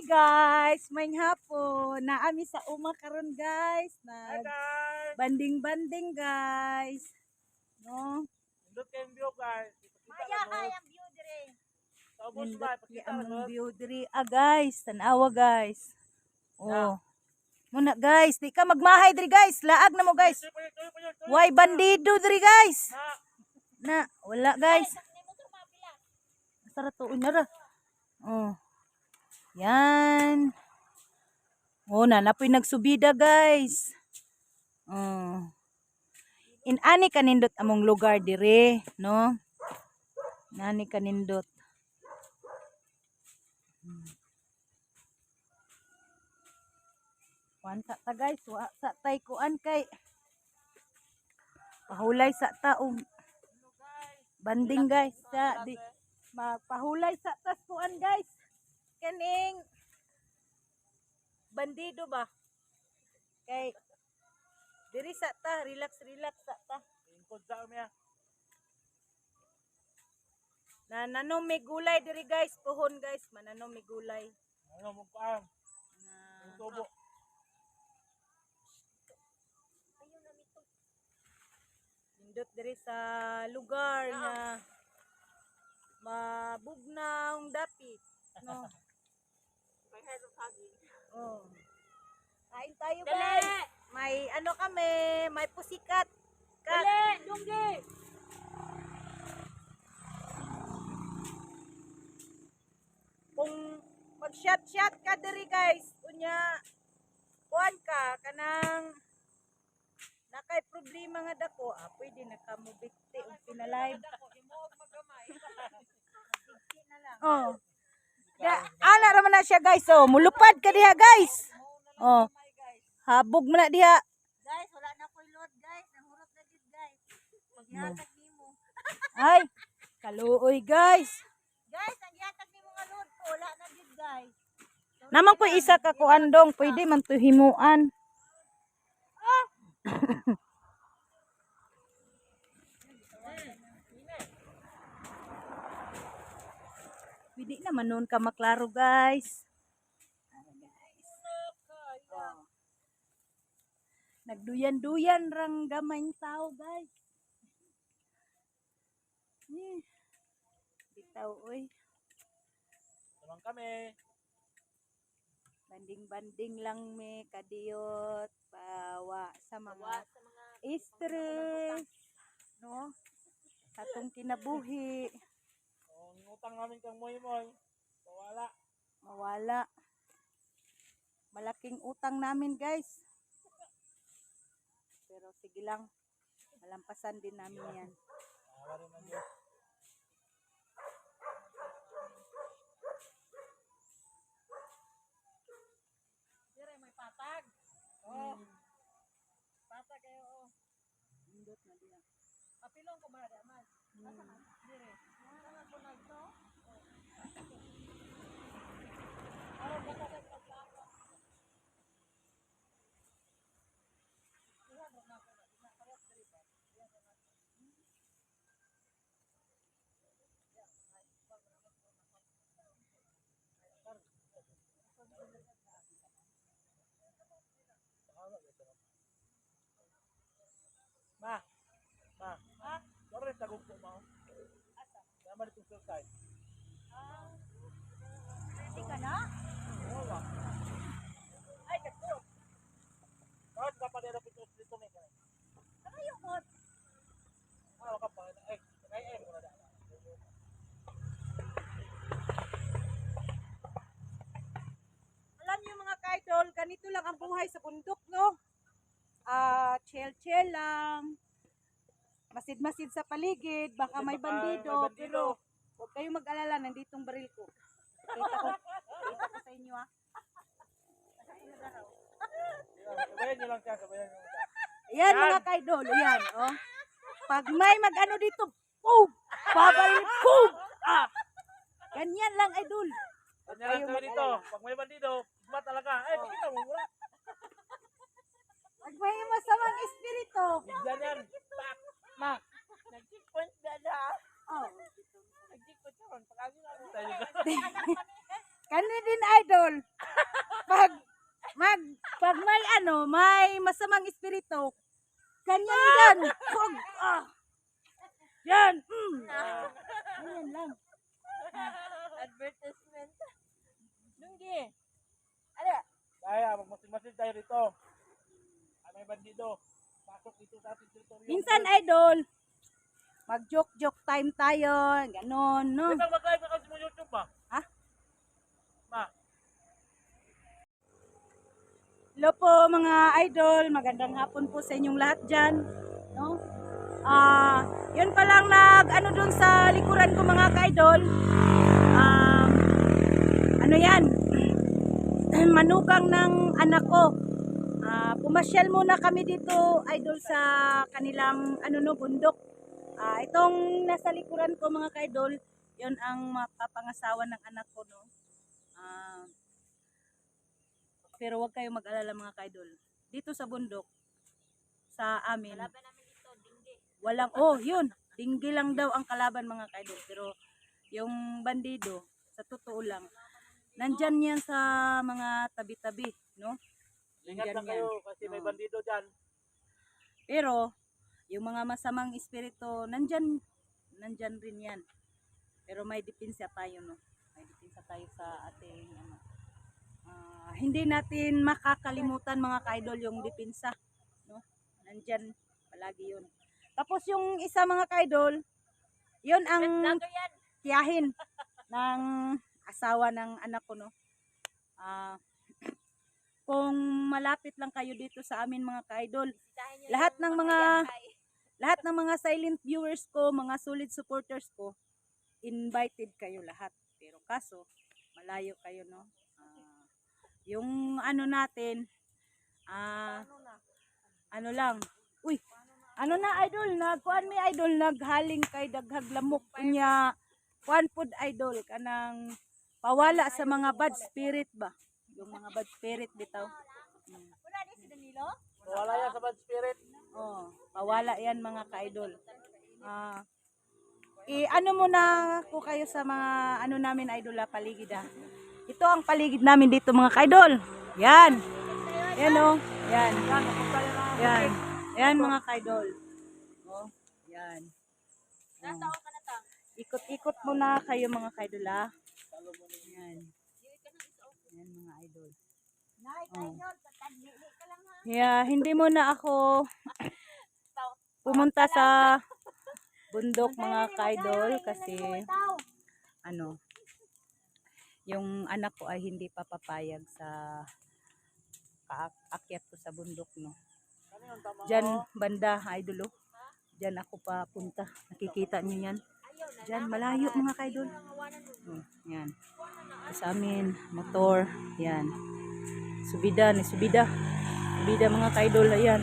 guys, may hapon. Naami sa uma karon guys. Hi Nag guys! banding-banding guys. No? Look yung view guys. Maya kayang view dire. Tapos Nindot ba, ki pakita among mo. view diri guys. Tanawa guys. Oh. Muna guys, di ka magmahay diri guys. Laag na mo guys. Why bandido diri guys? Na, wala guys. Sara to unara. Oh. Yan. Oh, napoy nagsubida guys. Oh. Inani kanindot among lugar dire, no? Nani kanindot. Kuan sa ta guys, wa sa tay kuan kay pahulay sa taong banding guys sa di magpahulay sa tas kuan guys. Kaning bandido ba? Kay diri sa ta, relax sa ta. Ingkod sa umiya. Na nanom may gulay diri guys, puhon guys, mananom may gulay. Ano mong paam? Na Yung tubo. nindot diri sa lugar na mabugnang dapit, no? Oh. Kain tayo guys. May ano kami, may pusikat. Dali, dunggi. Kung mag-shot ka diri guys, kunya kuan ka kanang nakay problema nga dako, pwede na ka mo bigti og pinalive. Oh. Ana ra man na siya guys, oh, mulupad ka diha guys. Oh. Habog man na diha. Guys, wala na ko'y load guys. Nahurot na gid guys. Maghatag nimo. Ay, kaluoy guys. Guys, ang gihatag nimo nga load ko wala na gid guys. Naman ko isa ka kuandong, pwede man to himuan. Pwede naman noon ka maklaro guys. Oh. Nagduyan-duyan rang gamayng tao guys. Bitaw oy. Naman kami. Banding-banding lang me kadiyot pawa sa mga stress, no? Atong kinabuhi, Ang utang namin kang moy-moy. Wala. mawala. Malaking utang namin, guys. Pero sige lang, malampasan din namin 'yan. Wala rin ang Diyos. Dire may patag. Oh, Patag kayo oh. indot na diyan. Kapilong ko ba man? Asa man? Dire. Sana ko nagto. Ano ba ka pagpapa? Diha na ko na. Diha parehas diri ba? Diha na. Ma. Ma. Ha? Sorry, tagog po mo. Asa? Sama dito sa side. Ready ka na? Wala. Ay, kato. Bakit ka pa nila dito may kanay? Ano yung bot? Wala ka pa. Ay, muna daan. Alam niyo mga kaidol, ganito lang ang buhay sa bundok, no? Chill lang. Masid-masid sa paligid, baka may bandido, pero huwag kayong mag-alala, nanditong baril ko. Kita ko sa inyo, ha? Sabayan nyo lang siya. Sabayan nyo lang siya. Ayan mga kaidol, ayan, oh. Pag may mag-ano dito, boom! Babaril, boom! Ah! Ganyan lang, idol. Kanya lang kami dito. Pag may bandido, ba talaga? Ay, pakita mo mura. Pag may masamang espiritu, Bigyan yan. Pak. Ma. Nag-checkpoint na na. oh. Nag-checkpoint na ron. Tayo ka. Kani din, idol. pag may may masamang espiritu, ganyan yan. Pag, yan. Ayan lang. Advertisement. Lunggi. Ano? Kaya, magmasid-masid tayo rito. May bandido. Pasok dito sa ating teritoryo. Minsan, idol, mag-joke-joke time tayo, ganon, no? Di ba mag-live ka kasi mo YouTube ba? Ha? Ma, Hello po mga idol, magandang hapon po sa inyong lahat dyan, no? Yun pa lang dun sa likuran ko mga ka-idol. Ano yan? Manugang ng anak ko. Pumasyal muna kami dito, idol, sa kanilang bundok. Itong nasa likuran ko mga ka-idol, yun ang mapapangasawa ng anak ko, no? Pero wag kayong mag-alala mga ka-idol. Dito sa bundok, sa amin, walang, yun, dinggi lang daw ang kalaban mga ka-idol. Pero yung bandido, sa totoo lang, nandyan yan sa mga tabi-tabi, no? ingat Nandyan lang kayo kasi may bandido dyan. Pero, yung mga masamang espiritu, nandyan rin yan. Pero may depensa tayo, no? May depensa tayo sa ating, hindi natin makakalimutan mga ka-idol yung depensa, no? Nandyan palagi yun. Tapos yung isa mga ka-idol, yun ang tiyahin ng asawa ng anak ko, no? Kung malapit lang kayo dito sa amin mga ka-idol, lahat ng mga silent viewers ko, mga solid supporters ko, invited kayo lahat. Pero kaso, malayo kayo, no? Yung natin, lang, uy, idol, nagkuhan mi idol, naghaling kay daghag lamok, kunya, kuhan pod idol, kanang pawala sa mga bad spirit ba? Yung mga bad spirit bitaw. Wala di si Danilo? Wala yan sa bad spirit. Pawala yan mga ka-idol. Muna ko kayo sa mga namin idol paligid Ito ang paligid namin dito mga ka-idol. Yan. Yan Yan. Yan. Yan mga ka-idol. Yan. Nasaan ka na ta? Ikot-ikot muna kayo mga ka-idol Yan. Yan mga idol. Hindi muna ako pumunta sa bundok mga ka-idol kasi yung anak ko ay hindi pa papayag sa kaakyat ko sa bundok, no. Diyan banda idol, diyan ako papunta. Nakikita niyo yan? Diyan malayo mga ka-idol. Yan. Sa amin motor, yan. Subida mga ka-idol, ayan.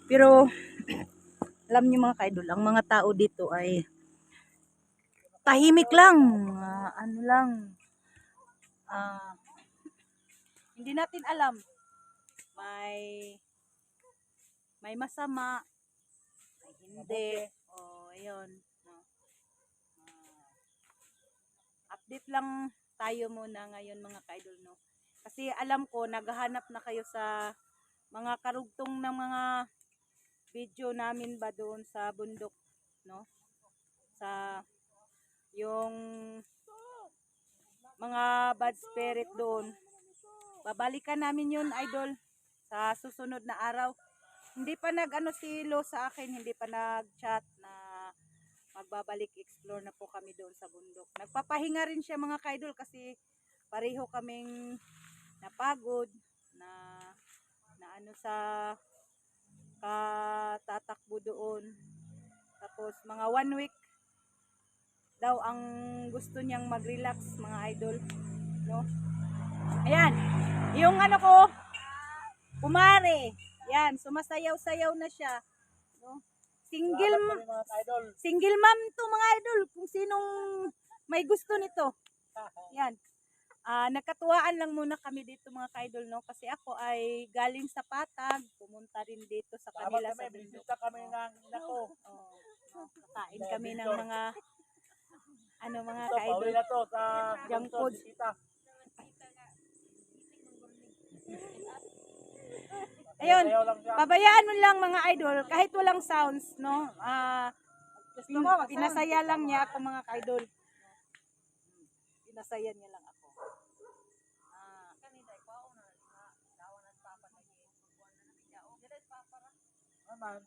Pero alam niyo mga ka-idol, ang mga tao dito ay tahimik lang, hindi natin alam, may masama, may hindi, ayun, update lang tayo muna ngayon mga ka-idol, no? Kasi alam ko naghahanap na kayo sa mga karugtong ng mga video namin ba doon sa bundok, no? Sa yung mga bad spirit doon, babalikan namin yun idol sa susunod na araw. Hindi pa si Lo sa akin, hindi pa nag-chat na magbabalik explore na po kami doon sa bundok. Nagpapahinga rin siya mga ka-idol kasi pareho kaming napagod na sa katatakbo doon. Tapos mga 1 week daw ang gusto niyang mag-relax mga idol, no? Ayan, yung ko, kumare, yan, sumasayaw-sayaw na siya, no? Single mom to mga idol, kung sinong may gusto nito. Yan. Nakatuwaan lang muna kami dito mga ka-idol, no? Kasi ako ay galing sa Patag, pumunta rin dito sa kanila sa bundok. Kami ng nako. Kakain kami ng mga mga ka-idol. Pauwi na to sa Junk food. Ayun, Sayaw lang siya. pabayaan mo lang mga idol, kahit walang sounds, no? Pinasaya lang niya ako mga idol. Pinasaya niya lang ako. Naman.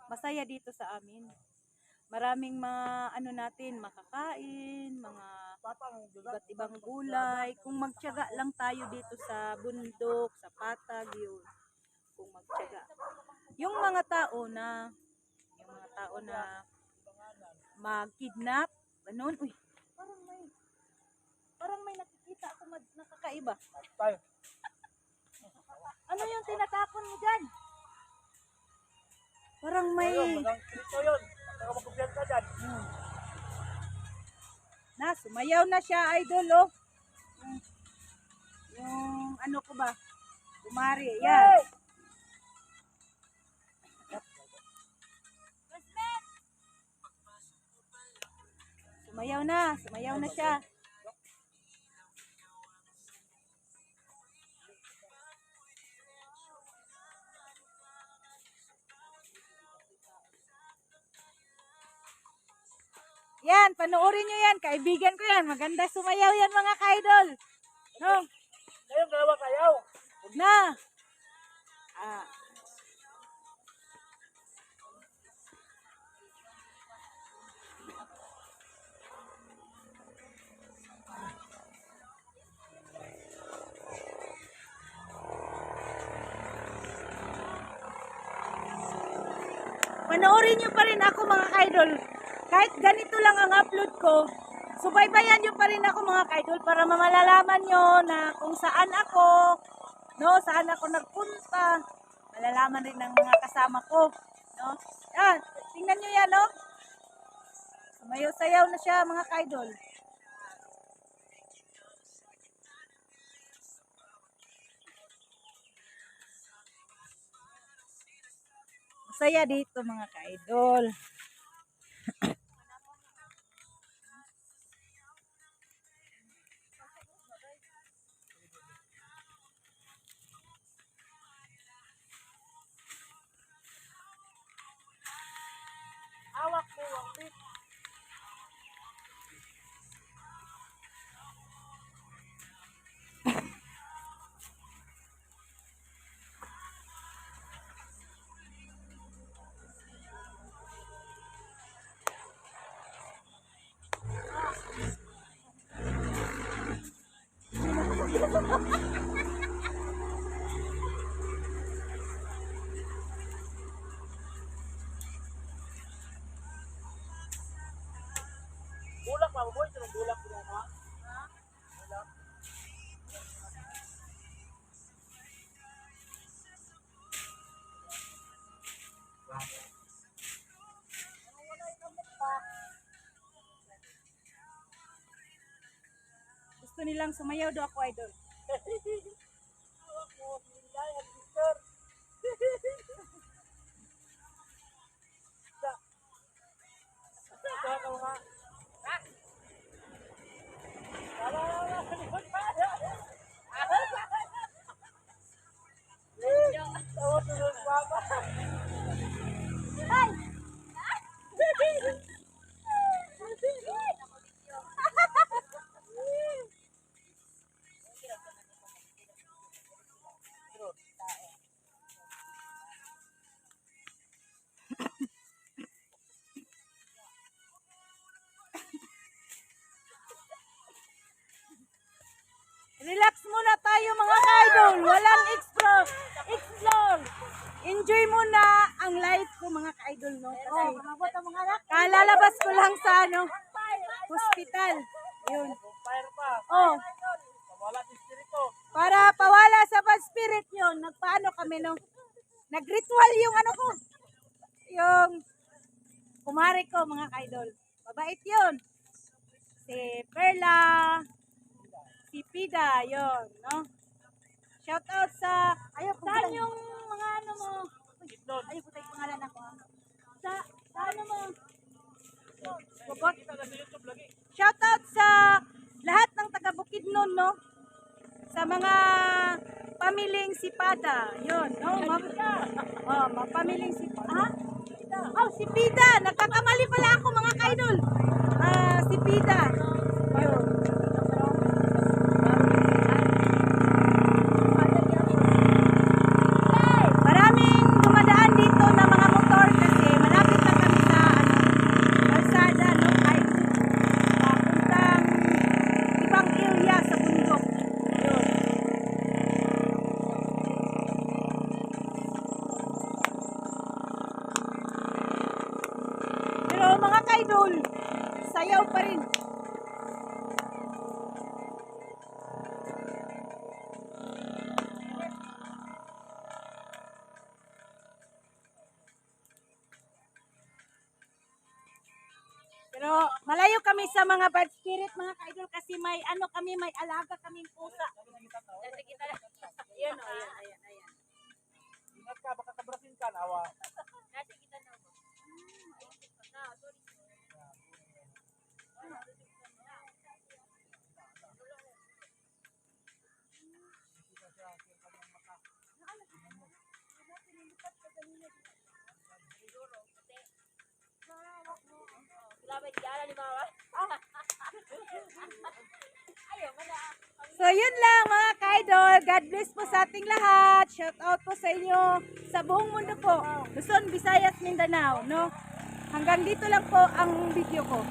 Masaya dito sa amin. Maraming mga ano natin, makakain, mga Papang iba't ibang gulay. Kung magtiyaga lang tayo dito sa bundok, sa patag, yun. Kung magtiyaga. Yung mga tao na mag-kidnap, ganun. Uy, parang may nakikita ako nakakaiba. tayo. Ano yung tinatapon mo dyan? Parang may... Ayun, magang krito yun. Baka magkupiyan ka dyan. Sumayaw na siya, idol, oh. Yung ano ko ba? Kumari, yan. Sumayaw na siya. Yan, panoorin nyo yan. Kaibigan ko yan. Maganda sumayaw yan mga ka-idol. No? Ngayon, dalawa kayaw. Huwag na. Panoorin nyo pa rin ako mga ka-idol. Kahit ganito lang ang upload ko, subaybayan nyo pa rin ako mga ka-idol para malalaman nyo na kung saan ako, no, saan ako nagpunta. Malalaman rin ng mga kasama ko, no. Yan, tingnan nyo yan, no. Sumayaw-sayaw na siya mga ka-idol. Masaya dito mga ka-idol. Hawak mo, wanglit. Bulak pa, boy. Ito ng bulak ko na. Bulak. Gusto nilang sumayaw daw ako, idol. Hawak mo, nilay at sister. Ito ka mga. Relax muna tayo mga idol. Walang explore. Enjoy muna ang life ko mga ka-idol, no? Kasi kalalabas ko lang sa ano, hospital. Yun. Fire pa. Oh, Wala si spirito. para pawala sa bad spirit yun, nagpaano kami, no? Nagritual yung ano ko. Yung kumari ko mga ka-idol. Mabait yun. Si Perla, si Pida, yun, no? Shout out sa, saan yung mga ano mo? Itlog. Ayaw ko tayo pangalan ako. Sa ano mo? Kita na sa YouTube lagi. Shout out sa lahat ng taga Bukidnon, no? sa mga pamiling Sipada. Yun, no? Pamiling Sipada. Ha? Oh, si Pida. Nagkakamali pala ako mga kaidol. Si Pida. Yun. Maraming dumadaan dito na mga motor kasi malapit na kami sa kalsada, no? Ay, puntang ibang area sa bundok. Yun. Pero mga kaidol, sayaw pa rin. Pero malayo kami sa mga bad spirit mga kaidol kasi may ano kami, may alaga kaming pusa. Yan o, ayan. Ingat ka, baka kabrasin ka, nawa. So yun lang mga kaidol. God bless po sa ating lahat. Shout out po sa inyo sa buong mundo po. Luzon, Visayas, Mindanao, no? Hanggang dito lang po ang video ko.